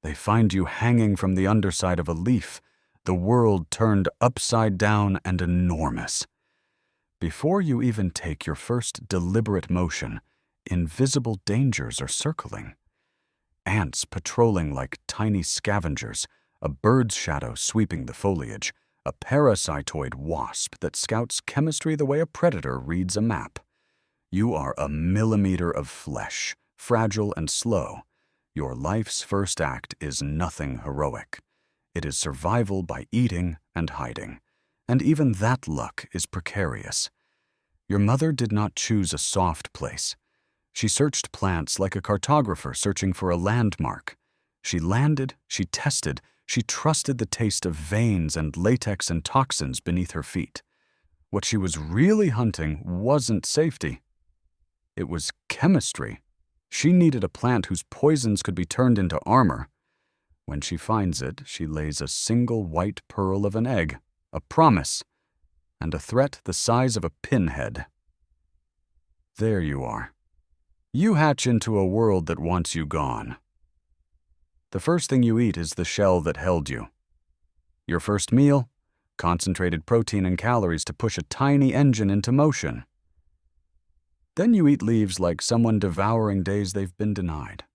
They find you hanging from the underside of a leaf, the world turned upside down and enormous. Before you even take your first deliberate motion, invisible dangers are circling. Ants patrolling like tiny scavengers, a bird's shadow sweeping the foliage, a parasitoid wasp that scouts chemistry the way a predator reads a map. You are a millimeter of flesh, fragile and slow. Your life's first act is nothing heroic. It is survival by eating and hiding. And even that luck is precarious. Your mother did not choose a soft place. She searched plants like a cartographer searching for a landmark. She landed, she tested, she trusted the taste of veins and latex and toxins beneath her feet. What she was really hunting wasn't safety. It was chemistry. She needed a plant whose poisons could be turned into armor. When she finds it, she lays a single white pearl of an egg, a promise, and a threat the size of a pinhead. There you are. You hatch into a world that wants you gone. The first thing you eat is the shell that held you. Your first meal, concentrated protein and calories to push a tiny engine into motion. Then you eat leaves like someone devouring days they've been denied.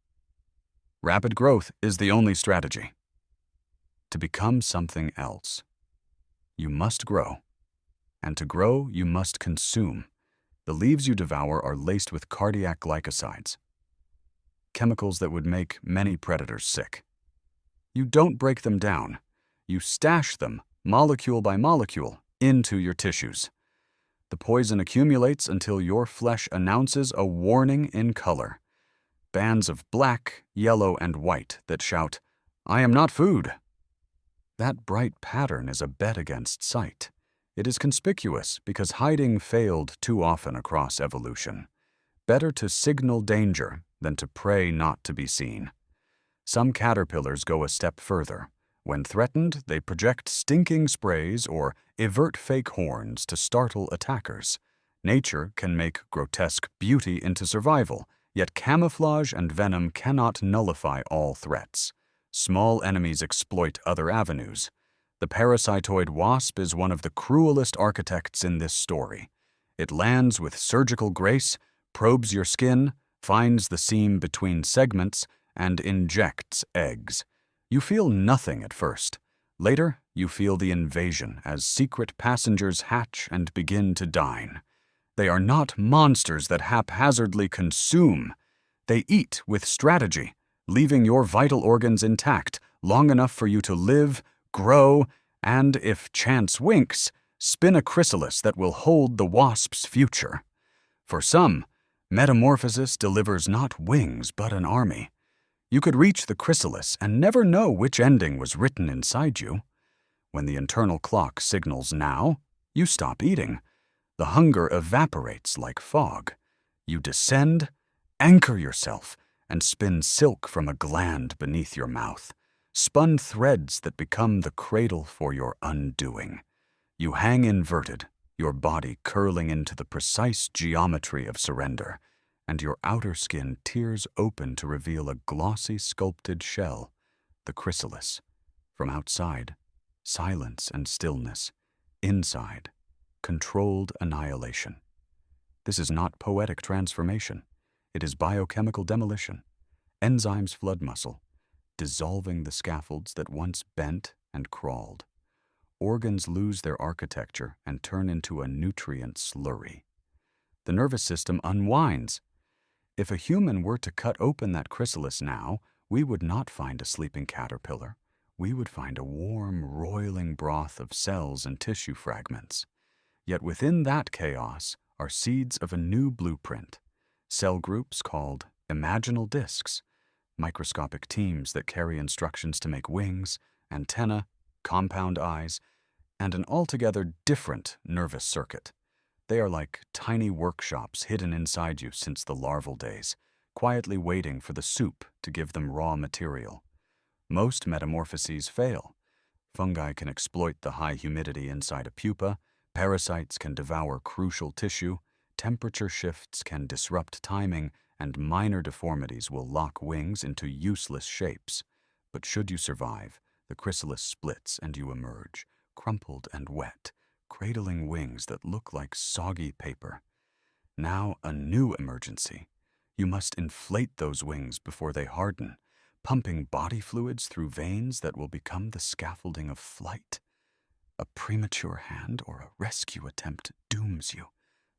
Rapid growth is the only strategy. To become something else, you must grow. And to grow, you must consume. The leaves you devour are laced with cardiac glycosides, chemicals that would make many predators sick. You don't break them down. You stash them, molecule by molecule, into your tissues. The poison accumulates until your flesh announces a warning in color. Bands of black, yellow, and white that shout, "I am not food." That bright pattern is a bet against sight. It is conspicuous because hiding failed too often across evolution. Better to signal danger than to pray not to be seen. Some caterpillars go a step further. When threatened, they project stinking sprays or avert fake horns to startle attackers. Nature can make grotesque beauty into survival, yet camouflage and venom cannot nullify all threats. Small enemies exploit other avenues. The parasitoid wasp is one of the cruelest architects in this story. It lands with surgical grace, probes your skin, finds the seam between segments, and injects eggs. You feel nothing at first. Later, you feel the invasion as secret passengers hatch and begin to dine. They are not monsters that haphazardly consume. They eat with strategy, leaving your vital organs intact long enough for you to live, grow, and, if chance winks, spin a chrysalis that will hold the wasp's future. For some, metamorphosis delivers not wings but an army. You could reach the chrysalis and never know which ending was written inside you. When the internal clock signals now, you stop eating. The hunger evaporates like fog. You descend, anchor yourself, and spin silk from a gland beneath your mouth. Spun threads that become the cradle for your undoing. You hang inverted, your body curling into the precise geometry of surrender, and your outer skin tears open to reveal a glossy sculpted shell, the chrysalis. From outside, silence and stillness. Inside, controlled annihilation. This is not poetic transformation. It is biochemical demolition. Enzymes flood muscle, dissolving the scaffolds that once bent and crawled. Organs lose their architecture and turn into a nutrient slurry. The nervous system unwinds. If a human were to cut open that chrysalis now, we would not find a sleeping caterpillar. We would find a warm, roiling broth of cells and tissue fragments. Yet within that chaos are seeds of a new blueprint, cell groups called imaginal discs, microscopic teams that carry instructions to make wings, antennae, compound eyes, and an altogether different nervous circuit. They are like tiny workshops hidden inside you since the larval days, quietly waiting for the soup to give them raw material. Most metamorphoses fail. Fungi can exploit the high humidity inside a pupa, parasites can devour crucial tissue, temperature shifts can disrupt timing, and minor deformities will lock wings into useless shapes. But should you survive, the chrysalis splits and you emerge, crumpled and wet, cradling wings that look like soggy paper. Now a new emergency. You must inflate those wings before they harden, pumping body fluids through veins that will become the scaffolding of flight. A premature hand or a rescue attempt dooms you.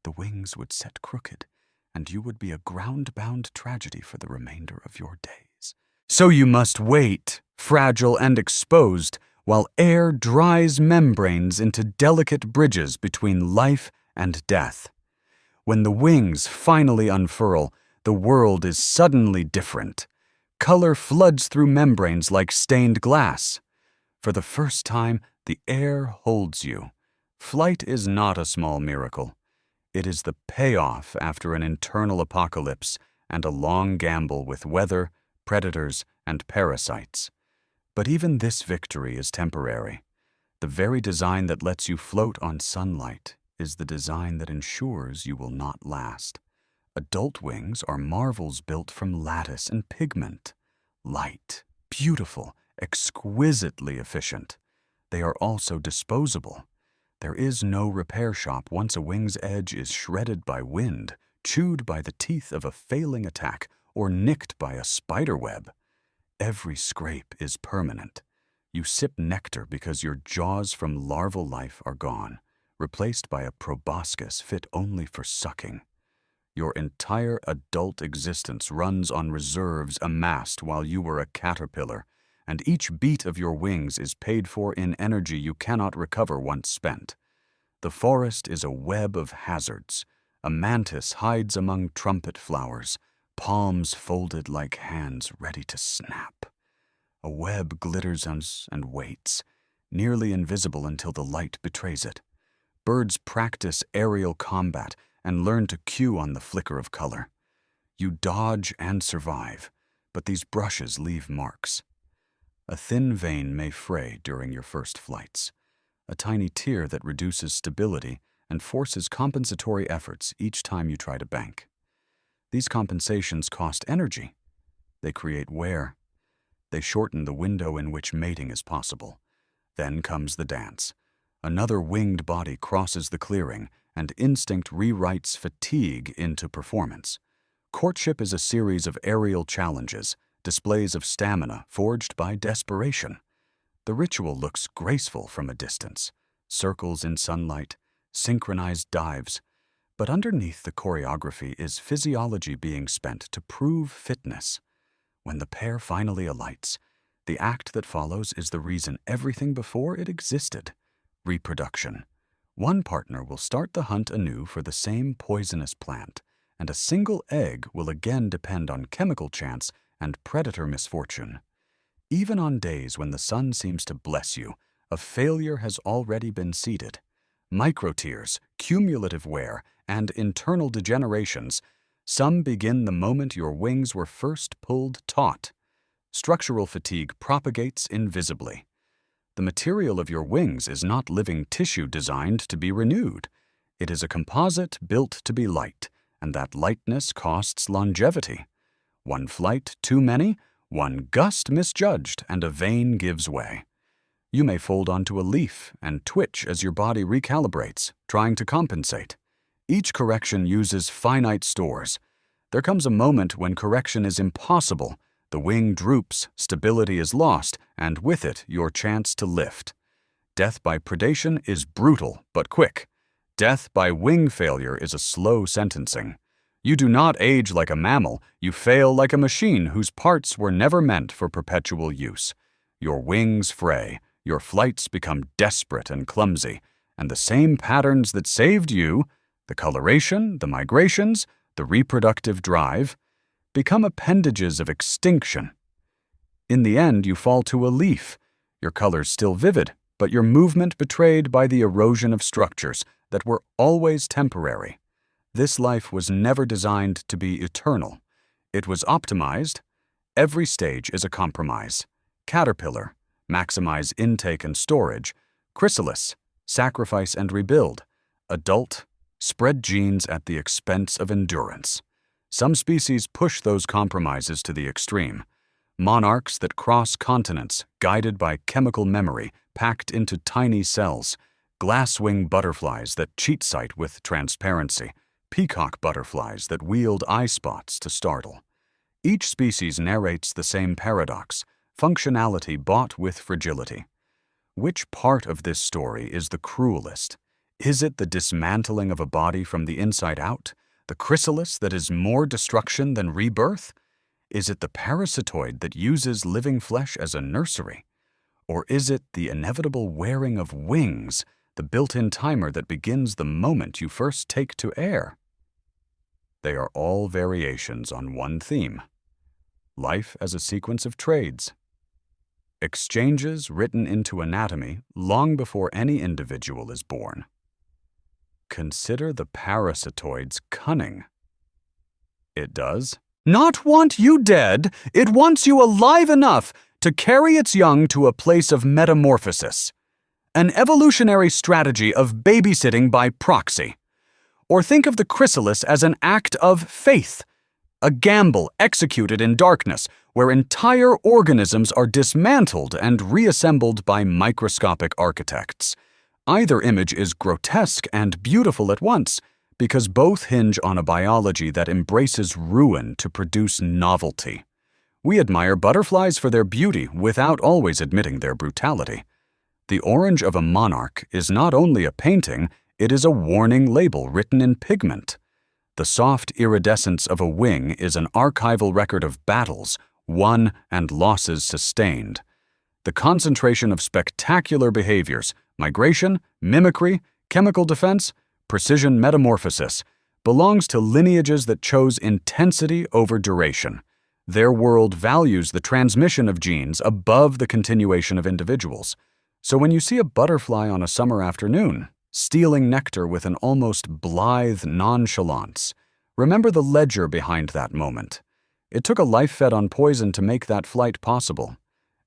The wings would set crooked, and you would be a ground-bound tragedy for the remainder of your days. So you must wait, fragile and exposed, while air dries membranes into delicate bridges between life and death. When the wings finally unfurl, the world is suddenly different. Color floods through membranes like stained glass. For the first time, the air holds you. Flight is not a small miracle. It is the payoff after an internal apocalypse and a long gamble with weather, predators, and parasites. But even this victory is temporary. The very design that lets you float on sunlight is the design that ensures you will not last. Adult wings are marvels built from lattice and pigment. Light, beautiful, exquisitely efficient. They are also disposable. There is no repair shop once a wing's edge is shredded by wind, chewed by the teeth of a failing attack, or nicked by a spider web. Every scrape is permanent. You sip nectar because your jaws from larval life are gone, replaced by a proboscis fit only for sucking. Your entire adult existence runs on reserves amassed while you were a caterpillar, and each beat of your wings is paid for in energy you cannot recover once spent. The forest is a web of hazards. A mantis hides among trumpet flowers, palms folded like hands ready to snap. A web glitters and waits, nearly invisible until the light betrays it. Birds practice aerial combat and learn to cue on the flicker of color. You dodge and survive, but these brushes leave marks. A thin vein may fray during your first flights, a tiny tear that reduces stability and forces compensatory efforts each time you try to bank. These compensations cost energy. They create wear. They shorten the window in which mating is possible. Then comes the dance. Another winged body crosses the clearing, and instinct rewrites fatigue into performance. Courtship is a series of aerial challenges, displays of stamina forged by desperation. The ritual looks graceful from a distance, circles in sunlight, synchronized dives, but underneath the choreography is physiology being spent to prove fitness. When the pair finally alights, the act that follows is the reason everything before it existed: reproduction. One partner will start the hunt anew for the same poisonous plant, and a single egg will again depend on chemical chance and predator misfortune. Even on days when the sun seems to bless you, a failure has already been seeded. Microtears, cumulative wear, and internal degenerations, some begin the moment your wings were first pulled taut. Structural fatigue propagates invisibly. The material of your wings is not living tissue designed to be renewed. It is a composite built to be light, and that lightness costs longevity. One flight too many, one gust misjudged, and a vein gives way. You may fold onto a leaf and twitch as your body recalibrates, trying to compensate. Each correction uses finite stores. There comes a moment when correction is impossible. The wing droops, stability is lost, and with it, your chance to lift. Death by predation is brutal but quick. Death by wing failure is a slow sentencing. You do not age like a mammal, you fail like a machine whose parts were never meant for perpetual use. Your wings fray, your flights become desperate and clumsy, and the same patterns that saved you, the coloration, the migrations, the reproductive drive, become appendages of extinction. In the end, you fall to a leaf, your colors still vivid, but your movement betrayed by the erosion of structures that were always temporary. This life was never designed to be eternal. It was optimized. Every stage is a compromise. Caterpillar, maximize intake and storage. Chrysalis, sacrifice and rebuild. Adult, spread genes at the expense of endurance. Some species push those compromises to the extreme. monarchs that cross continents, guided by chemical memory packed into tiny cells, glasswing butterflies that cheat sight with transparency, peacock butterflies that wield eye spots to startle. Each species narrates the same paradox, functionality bought with fragility. Which part of this story is the cruelest? Is it the dismantling of a body from the inside out, the chrysalis that is more destruction than rebirth? Is it the parasitoid that uses living flesh as a nursery? Or is it the inevitable wearing of wings, the built-in timer that begins the moment you first take to air? They are all variations on one theme: life as a sequence of trades. Exchanges written into anatomy long before any individual is born. Consider the parasitoid's cunning. It does not want you dead, it wants you alive enough to carry its young to a place of metamorphosis. An evolutionary strategy of babysitting by proxy. Or think of the chrysalis as an act of faith, a gamble executed in darkness where entire organisms are dismantled and reassembled by microscopic architects. Either image is grotesque and beautiful at once, because both hinge on a biology that embraces ruin to produce novelty. We admire butterflies for their beauty without always admitting their brutality. The orange of a monarch is not only a painting, it is a warning label written in pigment. The soft iridescence of a wing is an archival record of battles won and losses sustained. The concentration of spectacular behaviors, migration, mimicry, chemical defense, precision metamorphosis, belongs to lineages that chose intensity over duration. Their world values the transmission of genes above the continuation of individuals. So when you see a butterfly on a summer afternoon, stealing nectar with an almost blithe nonchalance, remember the ledger behind that moment. It took a life fed on poison to make that flight possible.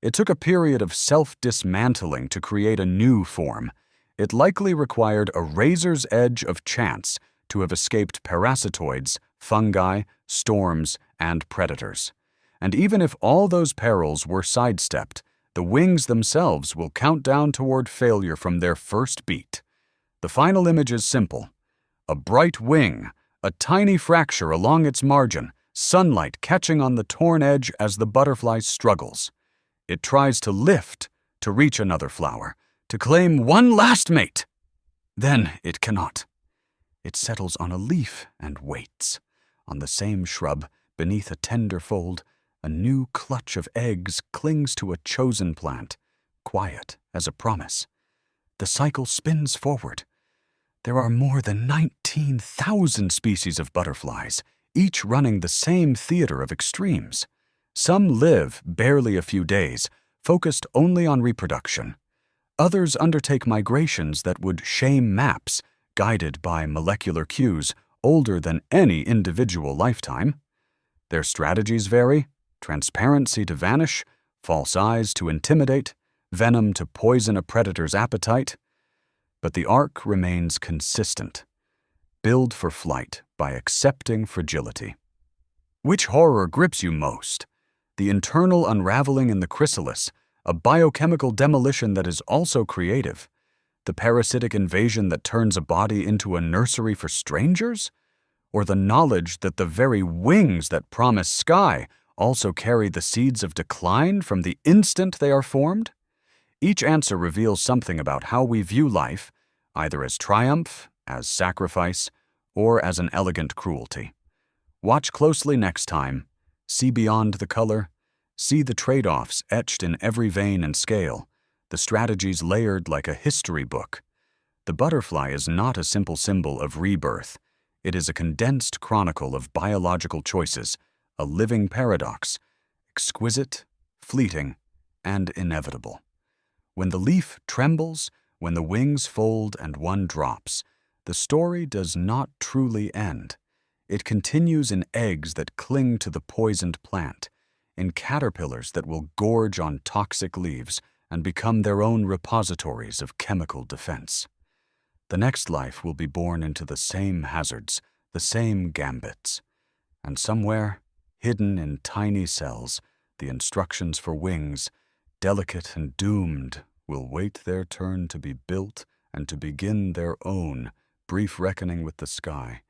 It took a period of self-dismantling to create a new form. It likely required a razor's edge of chance to have escaped parasitoids, fungi, storms, and predators. And even if all those perils were sidestepped, the wings themselves will count down toward failure from their first beat. The final image is simple. A bright wing, a tiny fracture along its margin, sunlight catching on the torn edge as the butterfly struggles. It tries to lift, to reach another flower, to claim one last mate. Then it cannot. It settles on a leaf and waits. On the same shrub, beneath a tender fold, a new clutch of eggs clings to a chosen plant, quiet as a promise. The cycle spins forward. There are more than 19,000 species of butterflies, each running the same theater of extremes. Some live barely a few days, focused only on reproduction. Others undertake migrations that would shame maps, guided by molecular cues older than any individual lifetime. Their strategies vary: transparency to vanish, false eyes to intimidate, venom to poison a predator's appetite. But the arc remains consistent. Build for flight by accepting fragility. Which horror grips you most? The internal unraveling in the chrysalis, a biochemical demolition that is also creative? The parasitic invasion that turns a body into a nursery for strangers? Or the knowledge that the very wings that promise sky also carry the seeds of decline from the instant they are formed? Each answer reveals something about how we view life, either as triumph, as sacrifice, or as an elegant cruelty. Watch closely next time. See beyond the color. See the trade-offs etched in every vein and scale, the strategies layered like a history book. The butterfly is not a simple symbol of rebirth. It is a condensed chronicle of biological choices, a living paradox, exquisite, fleeting, and inevitable. When the leaf trembles, when the wings fold and one drops, the story does not truly end. It continues in eggs that cling to the poisoned plant, in caterpillars that will gorge on toxic leaves and become their own repositories of chemical defense. The next life will be born into the same hazards, the same gambits. And somewhere, hidden in tiny cells, the instructions for wings, delicate and doomed, will wait their turn to be built and to begin their own brief reckoning with the sky.